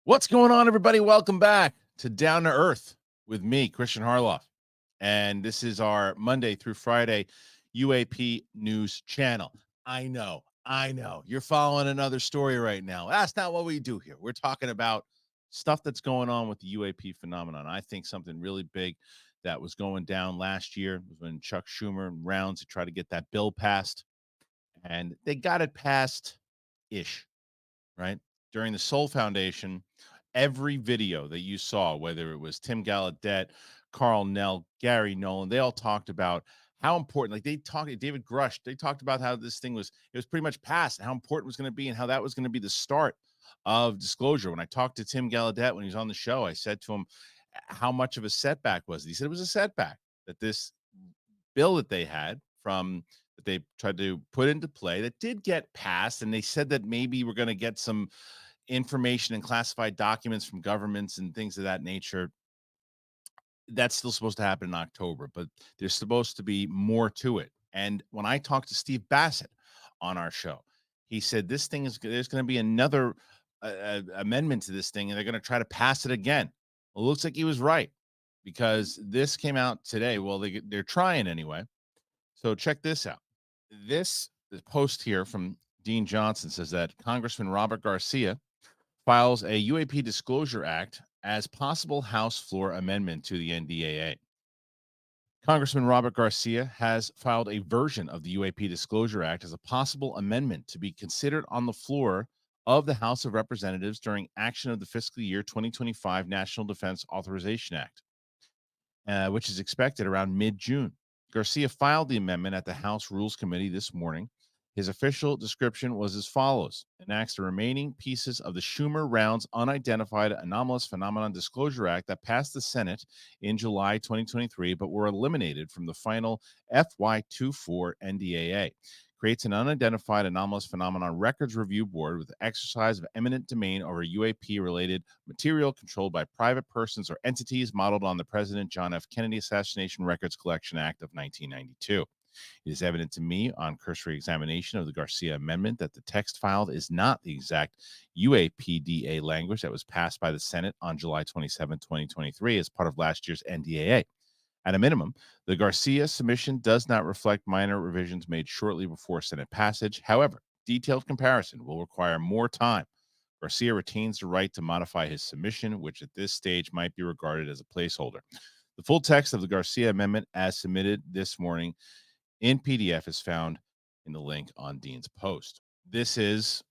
What's going on, everybody? Welcome back to Down to Earth with me, Kristian Harloff. And this is our Monday through Friday UAP news channel. I know. You're following another story right now. That's not what we do here. We're talking about stuff that's going on with the UAP phenomenon. I think something really big that was going down last year was when Chuck Shumer and Rounds tried to get that bill passed, and they got it passed ish, right? During the Soul Foundation, every video that you saw, whether it was Tim Gallaudet, Carl Nell, Gary Nolan, they all talked about how important, like they talked, David Grush, they talked about how this thing was, it was pretty much passed, and how important it was going to be, and how that was going to be the start of disclosure. When I talked to Tim Gallaudet when he was on the show, I said to him, how much of a setback was it? He said it was a setback, that this bill that they had from that they tried to put into play that did get passed, and they said that maybe we're going to get some information and classified documents from governments and things of that nature. That's still supposed to happen in October, but there's supposed to be more to it. And when I talked to Steve Bassett on our show, he said this thing is, there's going to be another amendment to this thing, and they're going to try to pass it again. Well, it looks like he was right, because this came out today. Well, they're trying anyway. So check this out. This post here from Dean Johnson says that Congressman Robert Garcia files a UAP Disclosure Act as possible House floor amendment to the NDAA. Congressman Robert Garcia has filed a version of the UAP Disclosure Act as a possible amendment to be considered on the floor of the House of Representatives during action of the fiscal year 2025 National Defense Authorization Act, which is expected around mid-June. Garcia filed the amendment at the House Rules Committee this morning. His official description was as follows: enacts the remaining pieces of the Shumer Rounds Unidentified Anomalous Phenomenon Disclosure Act that passed the Senate in July 2023, but were eliminated from the final FY24 NDAA. Creates an unidentified anomalous phenomenon records review board with the exercise of eminent domain over UAP related material controlled by private persons or entities, modeled on the President John F. Kennedy Assassination Records Collection Act of 1992. It is evident to me on cursory examination of the Garcia amendment that the text filed is not the exact UAPDA language that was passed by the Senate on July 27, 2023, as part of last year's NDAA. At a minimum, the Garcia submission does not reflect minor revisions made shortly before Senate passage. However, detailed comparison will require more time. Garcia retains the right to modify his submission, which at this stage might be regarded as a placeholder. The full text of the Garcia amendment, as submitted this morning in PDF, is found in the link on Dean's post. This is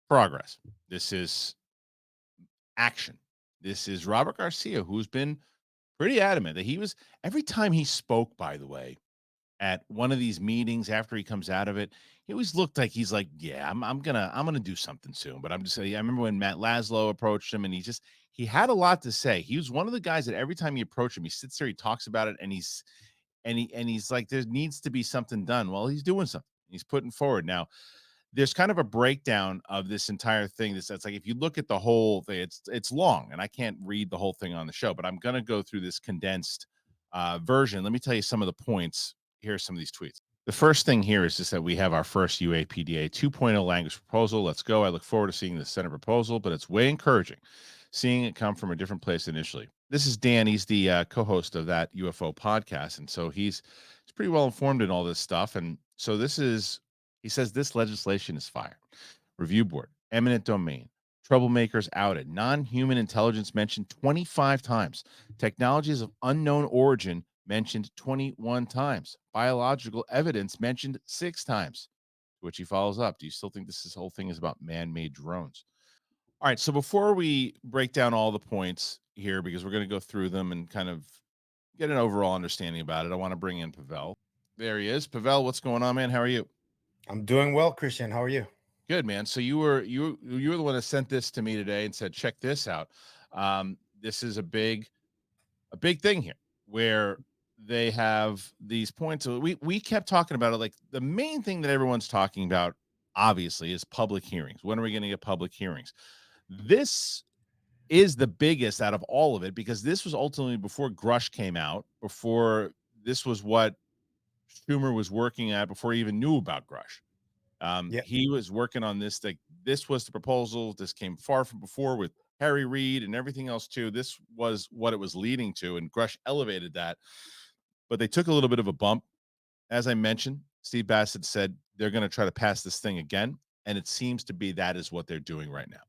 progress. This is action. This is Robert Garcia, who's been pretty adamant that he was, every time he spoke, by the way, at one of these meetings after he comes out of it, he always looked like he's like, yeah, I'm gonna do something soon. But I'm just saying, I remember when Matt Laszlo approached him, and he had a lot to say. He was one of the guys that every time you approach him, he sits there, he talks about it, and he's like, there needs to be something done. Well, he's doing something. He's putting forward. Now, there's kind of a breakdown of this entire thing. That's like, if you look at the whole thing, it's long, and I can't read the whole thing on the show, but I'm going to go through this condensed version. Let me tell you some of the points. Here are some of these tweets. The first thing here is just that we have our first UAPDA 2.0 language proposal. Let's go. I look forward to seeing the Senate proposal, but it's way encouraging seeing it come from a different place initially. This is Dan. He's the co-host of that UFO podcast, and so he's pretty well informed in all this stuff. And so this is, he says, this legislation is fire. Review board, eminent domain, troublemakers outed, non-human intelligence mentioned 25 times, technologies of unknown origin mentioned 21 times, biological evidence mentioned 6 times. To which he follows up, do you still think this whole thing is about man-made drones? All right, so before we break down all the points here, because we're going to go through them and kind of get an overall understanding about it, I want to bring in Pavel. There he is. Pavel, what's going on, man? How are you? I'm doing well, Kristian. How are you? Good, man. So you were the one that sent this to me today and said, check this out. This is a big thing here, where they have these points. So we kept talking about it. Like, the main thing that everyone's talking about, obviously, is public hearings. When are we going to get public hearings? This is the biggest out of all of it, because this was ultimately before Grush came out, before this was what Schumer was working at, before he even knew about Grush. Yeah. He was working on this. Like, this was the proposal. This came far from before with Harry Reid and everything else too. This was what it was leading to, and Grush elevated that. But they took a little bit of a bump. As I mentioned, Steve Bassett said they're going to try to pass this thing again, and it seems to be that is what they're doing right now.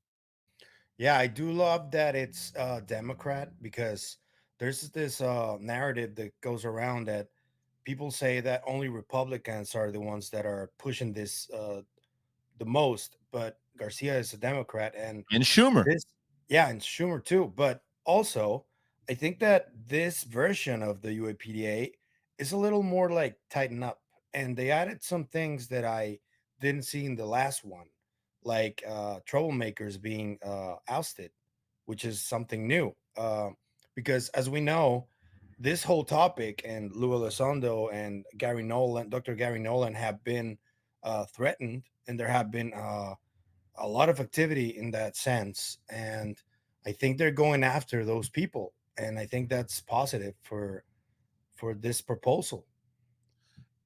Yeah, I do love that it's Democrat because there's this narrative that goes around that people say that only Republicans are the ones that are pushing this the most, but Garcia is a Democrat, and And Schumer. this, yeah, and Schumer too. But also, I think that this version of the UAPDA is a little more like tighten up, and they added some things that I didn't see in the last one, like troublemakers being ousted, which is something new. Because as we know, this whole topic and Lou Elizondo and Gary Nolan, Dr. Gary Nolan, have been threatened, and there have been a lot of activity in that sense. And I think they're going after those people, and I think that's positive for this proposal.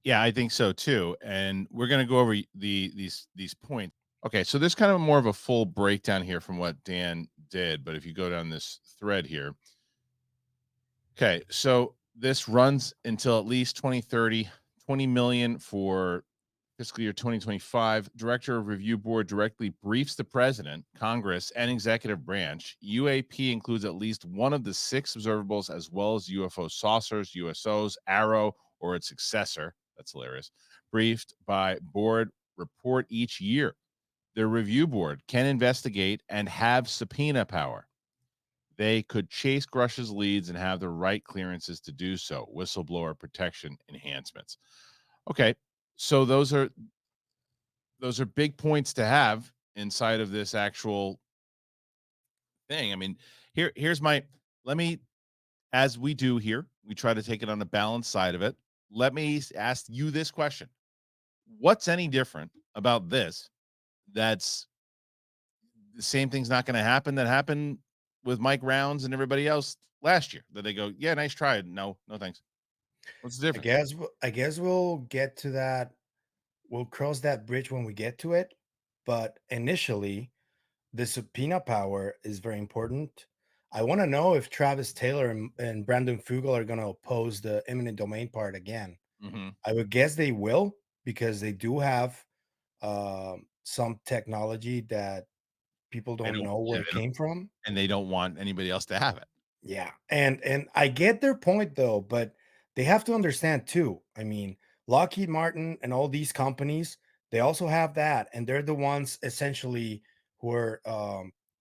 Yeah, I think so too. And we're going to go over these points. Okay, so there's kind of more of a full breakdown here from what Dan did, but if you go down this thread here, okay, so this runs until at least 2030, 20 million for fiscal year 2025. Director of Review Board directly briefs the president, Congress, and executive branch. UAP includes at least one of the six observables, as well as UFO saucers, USOs, Arrow, or its successor. That's hilarious. Briefed by board report each year. The review board can investigate and have subpoena power. They could chase Grush's leads and have the right clearances to do so. Whistleblower protection enhancements. Okay, so those are big points to have inside of this actual thing. I mean, here's my let me as we do here, we try to take it on the balance side of it. Let me ask you this question. What's any different about this? That's the same thing's not going to happen that happened with Mike Rounds and everybody else last year. That they go, yeah, nice try. No, no thanks. What's the difference? I guess we'll get to that. We'll cross that bridge when we get to it. But initially, the subpoena power is very important. I want to know if Travis Taylor and Brandon Fugel are going to oppose the eminent domain part again. Hmm. I would guess they will, because they do have some technology that people They don't don't, know yeah, where it came from. and they don't want anybody else to have it. Yeah, and I get their point though, but they have to understand too. I mean, Lockheed Martin and all these companies, they also have that, and they're the ones essentially who are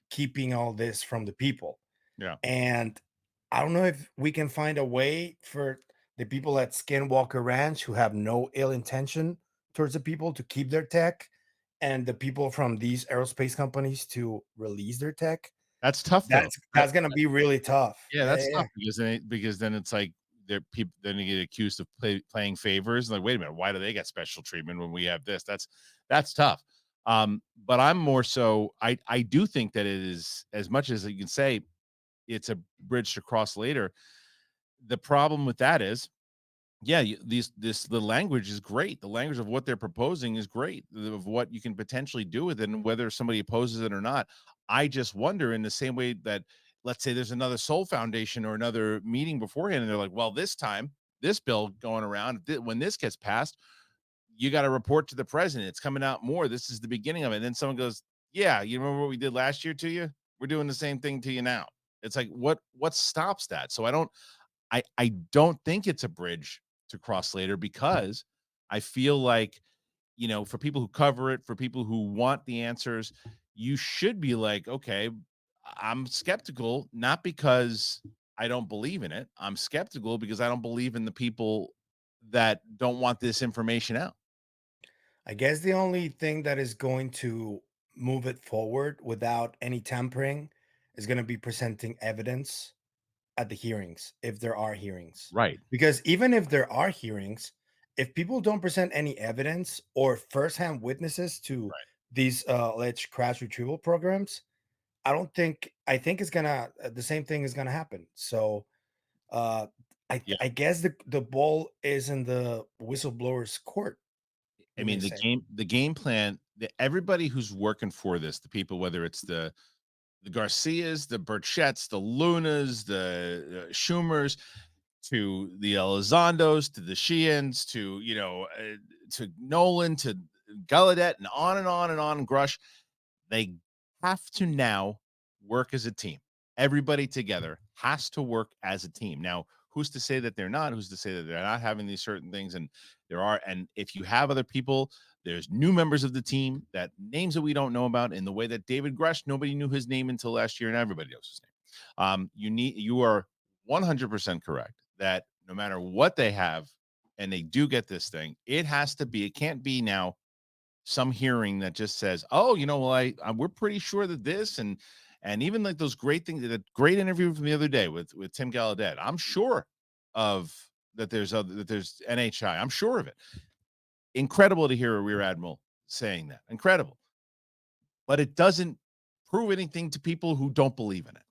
keeping all this from the people. Yeah. And I don't know if we can find a way for the people at Skinwalker Ranch, who have no ill intention towards the people, to keep their tech, and the people from these aerospace companies to release their tech. That's tough though. That's gonna be really tough. Yeah, Yeah, that's yeah. tough because then it's like they're people then they get accused of playing favors. Like, wait a minute, why do they get special treatment when we have this? That's tough. But I'm more so I do think that it is, as much as you can say it's a bridge to cross later. The problem with that is, yeah, the language is great. The language of what they're proposing is great, of what you can potentially do with it, and whether somebody opposes it or not. I just wonder, in the same way that, let's say there's another Soul Foundation or another meeting beforehand, and they're like, well, this time, this bill going around, when this gets passed, you got to report to the president. It's coming out more. This is the beginning of it. And then someone goes, yeah, you remember what we did last year to you? We're doing the same thing to you now. It's like, what stops that? So I don't think it's a bridge to cross later, because I feel like, for people who cover it, for people who want the answers, you should be like, okay, I'm skeptical, not because I don't believe in it. I'm skeptical because I don't believe in the people that don't want this information out. I guess the only thing that is going to move it forward without any tampering is going to be presenting evidence at the hearings, if there are hearings. Right. Because even if there are hearings, if people don't present any evidence or firsthand witnesses to Right. these alleged crash retrieval programs, I think it's gonna the same thing is gonna happen. So uh, Yeah. I guess the ball is in the whistleblower's court. I You may mean, the say. game plan, everybody who's working for this, the people, whether it's the the Garcias, the Burchetts, the Lunas, the Schumers, to the Elizondos, to the Sheehan's, to to Nolan, to Gallaudet, and on and on and on. Grush, they have to now work as a team. Everybody together has to work as a team. Now, who's to say that they're not? Who's to say that they're not having these certain things? And there are, and if you have other people, there's new members of the team that names that we don't know about. In the way that David Grush, nobody knew his name until last year, and everybody knows his name. You are 100% correct that no matter what they have, and they do get this thing, it has to be. It can't be now some hearing that just says, "Oh, well, we're pretty sure that this," and even like those great things. That great interview from the other day with Tim Gallaudet. I'm sure of that. There's NHI. I'm sure of it. Incredible to hear a rear admiral saying that. Incredible, but it doesn't prove anything to people who don't believe in it.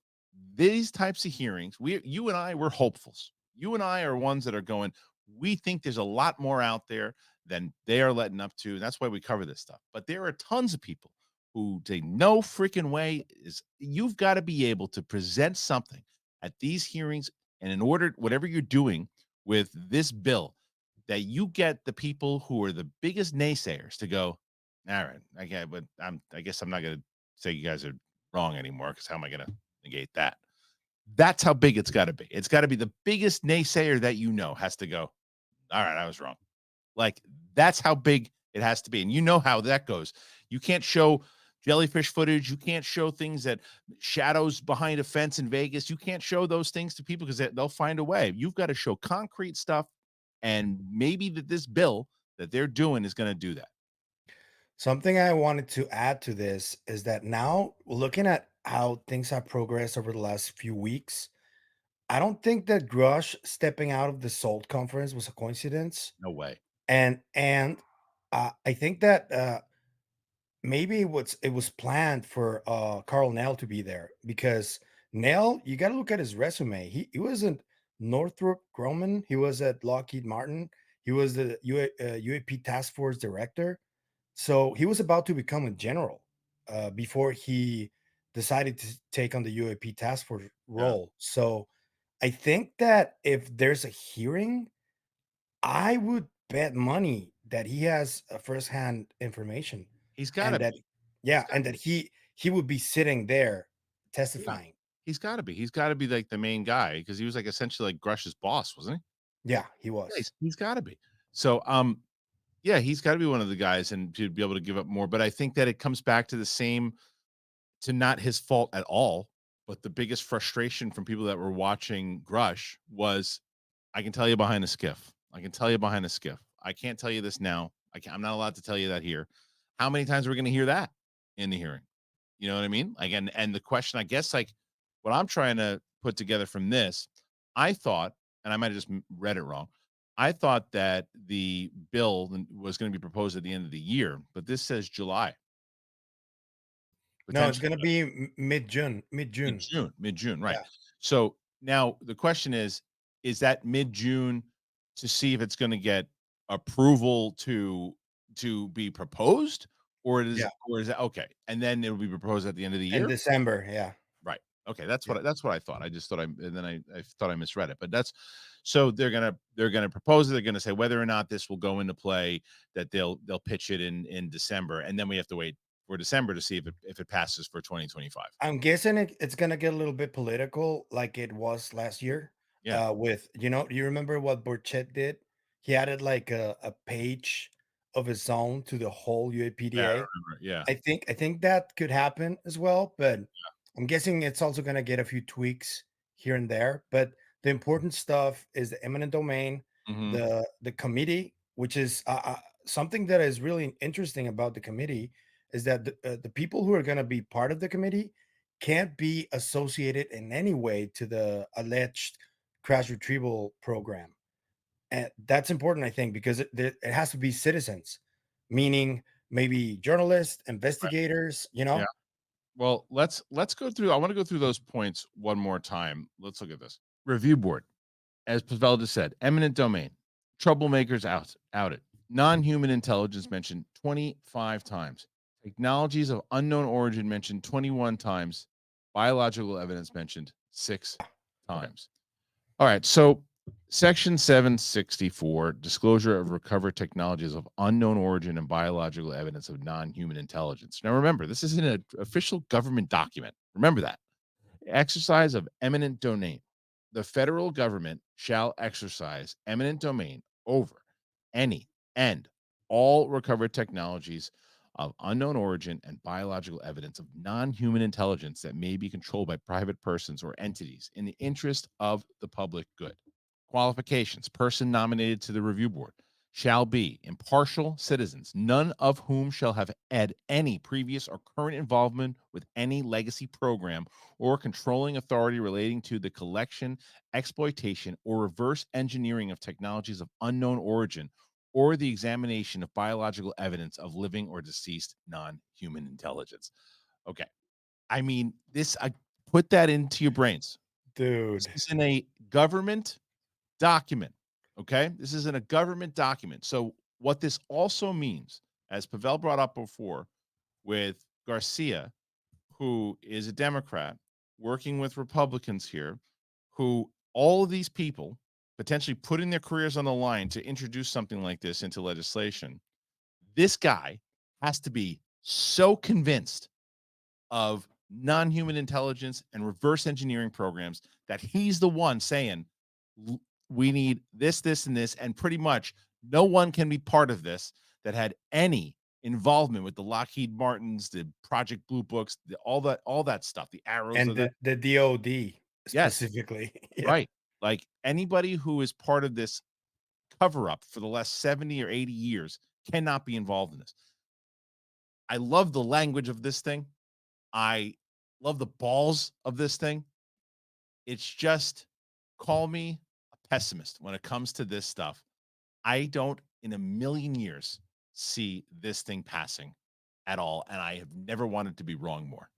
These types of hearings, you and I, we're hopefuls. You and I are ones that are going, we think there's a lot more out there than they are letting up to. And that's why we cover this stuff. But there are tons of people who say, no freaking way is you've got to be able to present something at these hearings. And in order, whatever you're doing with this bill, that you get the people who are the biggest naysayers to go, all right, okay, but I guess I'm not gonna say you guys are wrong anymore because how am I gonna negate that? That's how big it's gotta be. It's gotta be the biggest naysayer that has to go, all right, I was wrong. Like that's how big it has to be. And you know how that goes. You can't show jellyfish footage. You can't show things that shadows behind a fence in Vegas. You can't show those things to people because they'll find a way. You've got to show concrete stuff. And maybe that this bill that they're doing is going to do that. Something I wanted to add to this is that now looking at how things have progressed over the last few weeks, I don't think that Grush stepping out of the SALT conference was a coincidence. No way. And I think that maybe it was planned for Carl Nell to be there because Nell, you got to look at his resume. He was at Northrop Grumman. He was at Lockheed Martin. He was the UAP task force director. So he was about to become a general before he decided to take on the UAP task force Yeah. role. So I think that if there's a hearing, I would bet money that he has firsthand information, He's got and to that be. He's yeah, got and that he would be sitting there Yeah. testifying. He's got to be. He's got to be like the main guy because he was like essentially like Grush's boss, wasn't he? Yeah, he Yeah, was. he's got to be. So, yeah, he's got to be one of the guys and to be able to give up more. But I think that it comes back to the same, to not his fault at all. But the biggest frustration from people that were watching Grush was, I can tell you behind a skiff. I can tell you behind a skiff. I can't tell you this now. I'm not allowed to tell you that here. How many times are we going to hear that in the hearing? You know what I mean? Like, and the question, I guess, like what I'm trying to put together from this, I thought, and I might have just read it wrong. I thought that the bill was going to be proposed at the end of the year, but this says July, No, it's potentially gonna be mid-June, mid mid-June. June, mid June, right? Yeah. So now the question is that mid June to see if it's going to get approval to be proposed, Yeah. or is that okay? And then it'll be proposed at the end of the In year. December, yeah. Right. Okay, that's Yeah. that's what I thought. I just thought and then I thought I misread it. But that's so they're gonna propose it. They're gonna say whether or not this will go into play. That they'll pitch it in December, and then we have to wait for December to see if it passes for 2025. I'm guessing it's gonna get a little bit political like it was last year, Yeah, with do you remember what Burchett did? He added, like, a page of his own to the whole yeah, I UAPDA. remember. Yeah, I think that could happen as well, but I'm guessing it's also gonna get a few tweaks here and there. But the important stuff is the eminent domain, hmm the committee, which is something that is really interesting about the committee is that the people who are gonna be part of the committee can't be associated in any way to the alleged crash retrieval program. And that's important, I think, because it has to be citizens, meaning maybe journalists, right. investigators, Yeah. Well, let's go through. I want to go through those points one more time. Let's look at this review board. As Pavel just said, eminent domain, troublemakers outed, non-human intelligence mentioned 25 times, technologies of unknown origin mentioned 21 times, Biological evidence mentioned 6 times. All right. So Section 764, disclosure of recovered technologies of unknown origin and biological evidence of non-human intelligence. Now remember, this is an official government document. Remember that. Exercise of eminent domain. The federal government shall exercise eminent domain over any and all recovered technologies of unknown origin and biological evidence of non-human intelligence that may be controlled by private persons or entities in the interest of the public good. Qualifications: person nominated to the review board shall be impartial citizens, none of whom shall have had any previous or current involvement with any legacy program or controlling authority relating to the collection, exploitation, or reverse engineering of technologies of unknown origin or the examination of biological evidence of living or deceased non-human intelligence. Okay. I mean, this I put that into your brains. This Dude. is in a government document. Okay. This is in a government document. So, what this also means, as Pavel brought up before, with Garcia, who is a Democrat working with Republicans here, who all of these people potentially putting their careers on the line to introduce something like this into legislation. This guy has to be so convinced of non-human intelligence and reverse engineering programs that he's the one saying we need this and this, and pretty much no one can be part of this that had any involvement with the Lockheed Martins, the Project Blue Books, all that stuff, the arrows And of that. the DOD Yes, specifically. Yeah. right. Like anybody who is part of this cover up for the last 70 or 80 years cannot be involved in this. I love the language of this thing. I love the balls of this thing. It's just, call me a pessimist when it comes to this stuff. I don't in a million years see this thing passing at all. And I have never wanted to be wrong more.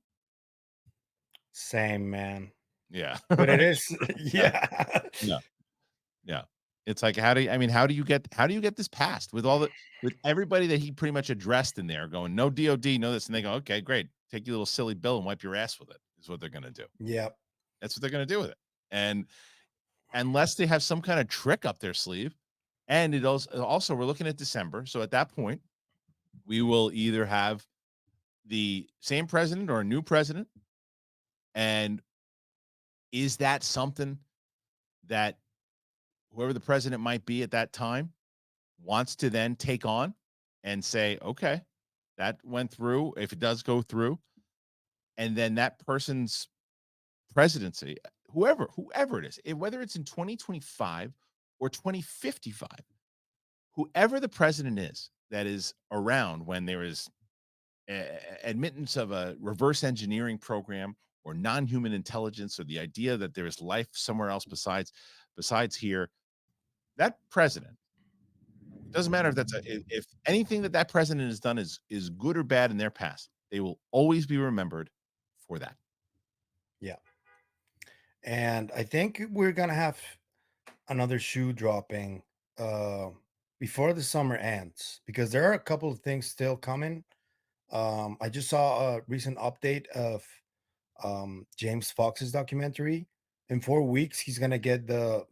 Same, man. Yeah. But it Right. is Yeah. yeah. Yeah. Yeah. It's like, how do you get this passed with with everybody that he pretty much addressed in there going, no DOD, no this, and they go, okay, great. Take your little silly bill and wipe your ass with it, is what they're gonna do. Yep. That's what they're gonna do with it. And unless they have some kind of trick up their sleeve, and it also we're looking at December. So at that point, we will either have the same president or a new president. And is that something that whoever the president might be at that time wants to then take on and say, okay, that went through, if it does go through, and then that person's presidency, whoever it is, whether it's in 2025 or 2055, whoever the president is that is around when there is admittance of a reverse engineering program or non-human intelligence or the idea that there is life somewhere else besides here, that president, it doesn't matter if if anything that president has done is good or bad in their past, they will always be remembered for that. Yeah. And I think we're gonna have another shoe dropping uh before the summer ends because there are a couple of things still coming. I just saw a recent update of James Fox's documentary. In 4 weeks, he's gonna get the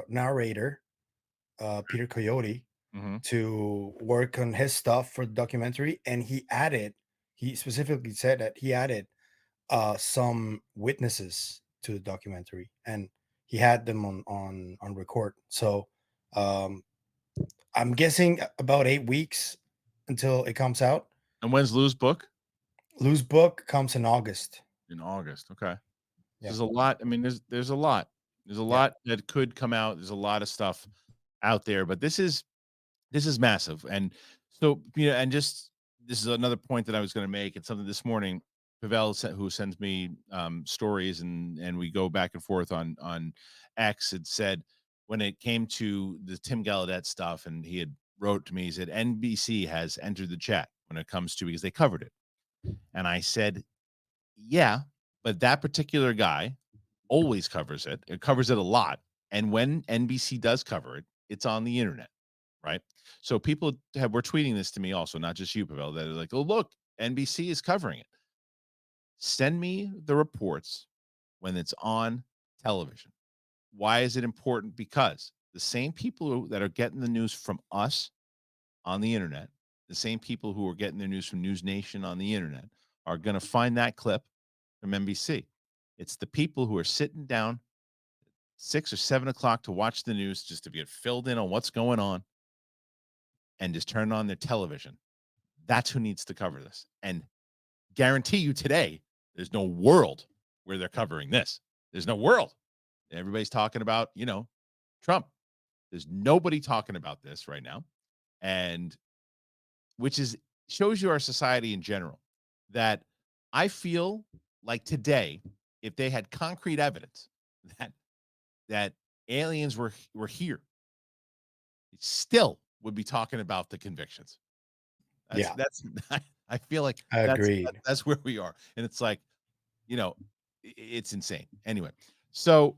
narrator, Peter Coyote, Mhm. to work on his stuff for the documentary, and he specifically said that he added some witnesses to the documentary, and he had them on record. So um, I'm guessing about 8 weeks until it comes out. And when's Lou's book? Lou's book comes in August. In August. Okay. Yeah, There's a lot. I mean, there's a lot. There's a yeah, lot that could come out. There's a lot of stuff out there, but this is massive. And so, and just this is another point that I was going to make. It's something this morning. Pavel, who sends me stories, and we go back and forth on X, had said when it came to the Tim Gallaudet stuff, and he had wrote to me, he said NBC has entered the chat when it comes to because they covered it, and I said, yeah, but that particular guy always covers it. It covers it a lot, and when NBC does cover it, it's on the internet, right? So people were tweeting this to me also, not just you, Pavel, that are like, "Oh, look, NBC is covering it." Send me the reports when it's on television. Why is it important? Because the same people that are getting the news from us on the internet, the same people who are getting their news from News Nation on the internet are going to find that clip from NBC. It's the people who are sitting down 6 or 7 o'clock to watch the news just to get filled in on what's going on and just turn on their television. That's who needs to cover this. And guarantee you today, there's no world where they're covering this. There's no world. Everybody's talking about, Trump. There's nobody talking about this right now. And which is shows you our society in general that I feel like today, if they had concrete evidence that that aliens were here, it still would be talking about the convictions. Yeah, That's I feel like agreed. that's where we are. And it's like, you know, it's insane. Anyway, so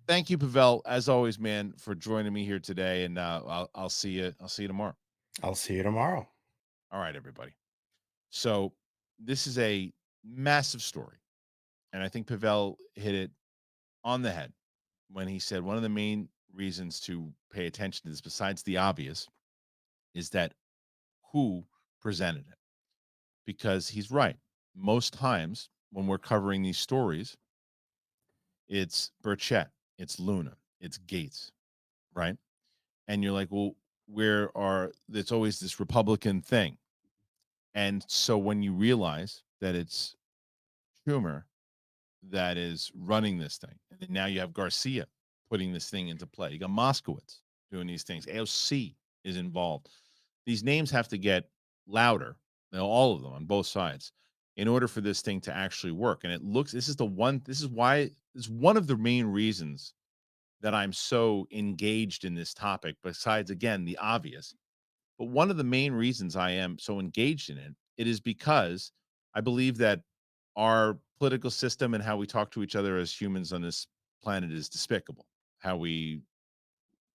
thank you, Pavel, as always, man, for joining me here today. And I'll see you. I'll see you tomorrow. I'll see you tomorrow. All right, everybody. So this is a massive story, and I think Pavel hit it on the head when he said one of the main reasons to pay attention to this, besides the obvious, is that who presented it. Because he's right. Most times when we're covering these stories, it's Burchett, it's Luna, it's Gates, right? And you're like, well, where are? It's always this Republican thing, and so when you realize that it's Schumer that is running this thing. And then now you have Garcia putting this thing into play. You got Moskowitz doing these things. AOC is involved. These names have to get louder, all of them on both sides, in order for this thing to actually work. And it looks, this is why, this is one of the main reasons that I'm so engaged in this topic, besides, again, the obvious. But one of the main reasons I am so engaged in it is because I believe that our political system and how we talk to each other as humans on this planet is despicable. How we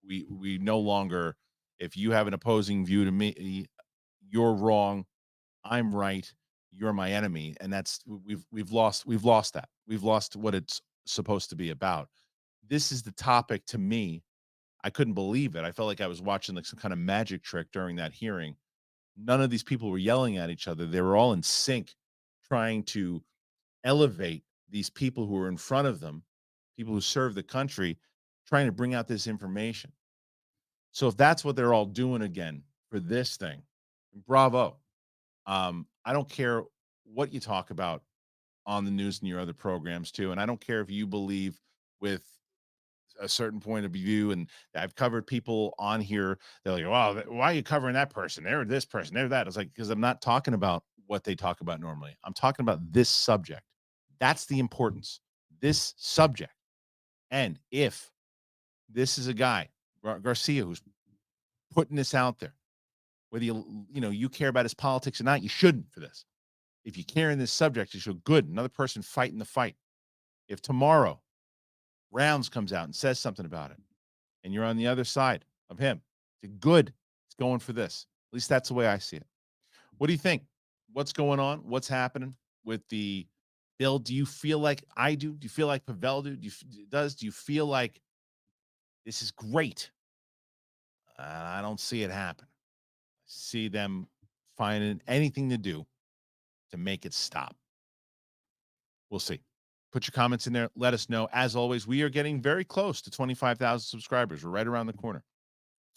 no longer, if you have an opposing view to me, you're wrong, I'm right, you're my enemy, and that's we've lost that. We've lost what it's supposed to be about. This is the topic to me. I couldn't believe it. I felt like I was watching like some kind of magic trick during that hearing. None of these people were yelling at each other. They were all in sync, trying to elevate these people who are in front of them, people who serve the country, trying to bring out this information. So if that's what they're all doing again for this thing, bravo. I don't care what you talk about on the news and your other programs too, and I don't care if you believe with a certain point of view. And I've covered people on here. They're like, "Wow, why are you covering that person? They're this person. They're that." It's like because I'm not talking about what they talk about normally. I'm talking about this subject. That's the importance. This subject. And if this is a guy, Garcia, who's putting this out there, whether you care about his politics or not, you shouldn't for this. If you care in this subject, you should good. Another person fighting the fight. If tomorrow Rounds comes out and says something about it, and you're on the other side of him, it's good. It's going for this. At least that's the way I see it. What do you think? What's going on? What's happening with the bill? Do you feel like I do? Do you feel like Pavel do? Do you feel like this is great? I don't see it happen. I see them finding anything to do to make it stop. We'll see. Put your comments in there. Let us know. As always, we are getting very close to 25,000 subscribers. We're right around the corner.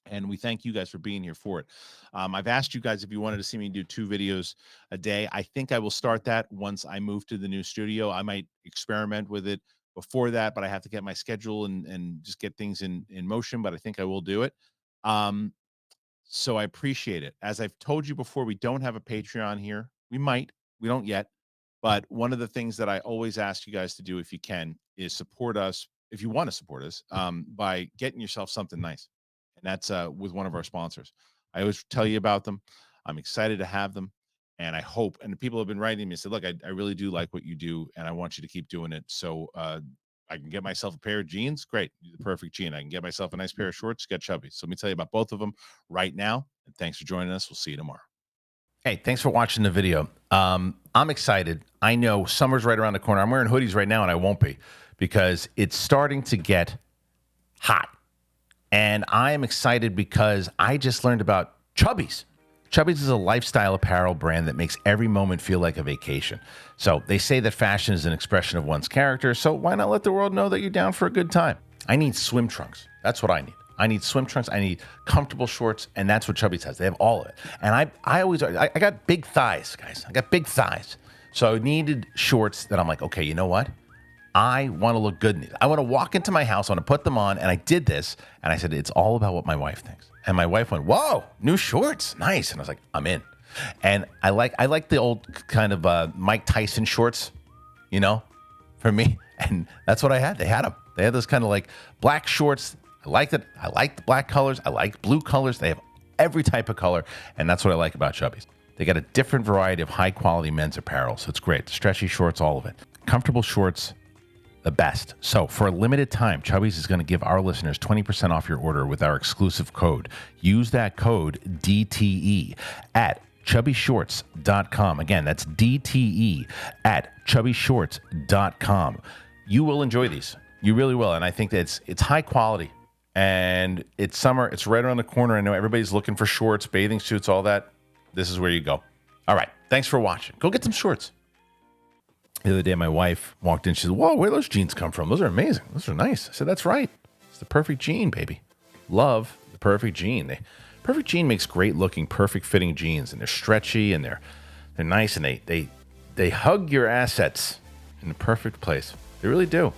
And we thank you guys for being here for it. I've asked you guys if you wanted to see me do 2 videos a day. I think I will start that once I move to the new studio. I might experiment with it before that, but I have to get my schedule and just get things in motion. But I think I will do it. Um, so I appreciate it. As I've told you before, we don't have a Patreon here. We might. We don't yet. But one of the things that I always ask you guys to do, if you can, is support us. If you want to support us, by getting yourself something nice, and that's with one of our sponsors. I always tell you about them. I'm excited to have them, and I hope. And the people have been writing me and said, "Look, I really do like what you do, and I want you to keep doing it." So I can get myself a pair of jeans. Great, the perfect jean. I can get myself a nice pair of shorts. Get chubby. So let me tell you about both of them right now. And thanks for joining us. We'll see you tomorrow. Hey, thanks for watching the video. I'm excited. I know summer's right around the corner. I'm wearing hoodies right now, and I won't be because it's starting to get hot. And I am excited because I just learned about Chubbies. Chubbies is a lifestyle apparel brand that makes every moment feel like a vacation. So they say that fashion is an expression of one's character, so why not let the world know that you're down for a good time? I need swim trunks. That's what I need. I need swim trunks. I need comfortable shorts, and that's what Chubbies has. They have all of it. And I got big thighs, guys. I got big thighs. So I needed shorts that I'm like, okay, you know what? I want to look good in these. I want to walk into my house, I want to put them on, and I did this, and I said, it's all about what my wife thinks. And my wife went, whoa, new shorts, nice. And I was like, I'm in. And I like the old kind of Mike Tyson shorts, you know, for me. And that's what I had. They had them. They had those kind of like black shorts. I liked it. I like the black colors. I like blue colors. They have every type of color, and that's what I like about Chubbies. They got a different variety of high-quality men's apparel, so it's great. The stretchy shorts, all of it. Comfortable shorts, the best. So for a limited time, Chubbies is going to give our listeners 20% off your order with our exclusive code. Use that code DTE at chubbyshorts.com. Again, that's DTE at chubbyshorts.com. You will enjoy these. You really will. And I think that it's high quality. And it's summer. It's right around the corner. I know everybody's looking for shorts, bathing suits, all that. This is where you go. All right. Thanks for watching. Go get some shorts. The other day, my wife walked in. She said, whoa, where do those jeans come from? Those are amazing. Those are nice. I said, that's right. It's the perfect jean, baby. Love the perfect jean. Perfect jean makes great looking, perfect fitting jeans. And they're stretchy and they're nice. And they hug your assets in the perfect place. They really do.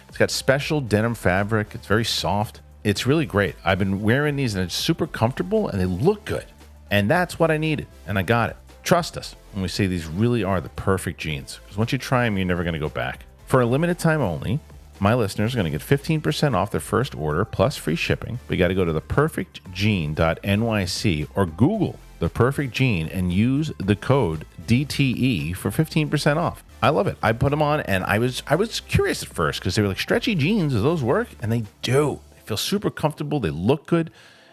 It's got special denim fabric. It's very soft. It's really great. I've been wearing these and it's super comfortable and they look good. And that's what I needed. And I got it. Trust us when we say these really are the perfect jeans. Because once you try them, you're never going to go back. For a limited time only, my listeners are going to get 15% off their first order plus free shipping. We got to go to theperfectjean.nyc or Google The Perfect Jean and use the code DTE for 15% off. I love it. I put them on and I was curious at first because they were like, stretchy jeans, does those work? And they do. They feel super comfortable. They look good.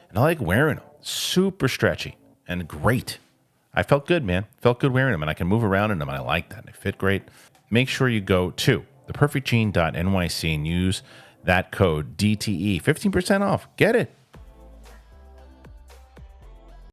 And I like wearing them. Super stretchy and great. I felt good, man. Felt good wearing them, and I can move around in them, and I like that. They fit great. Make sure you go to theperfectjean.nyc and use that code DTE. 15% off. Get it.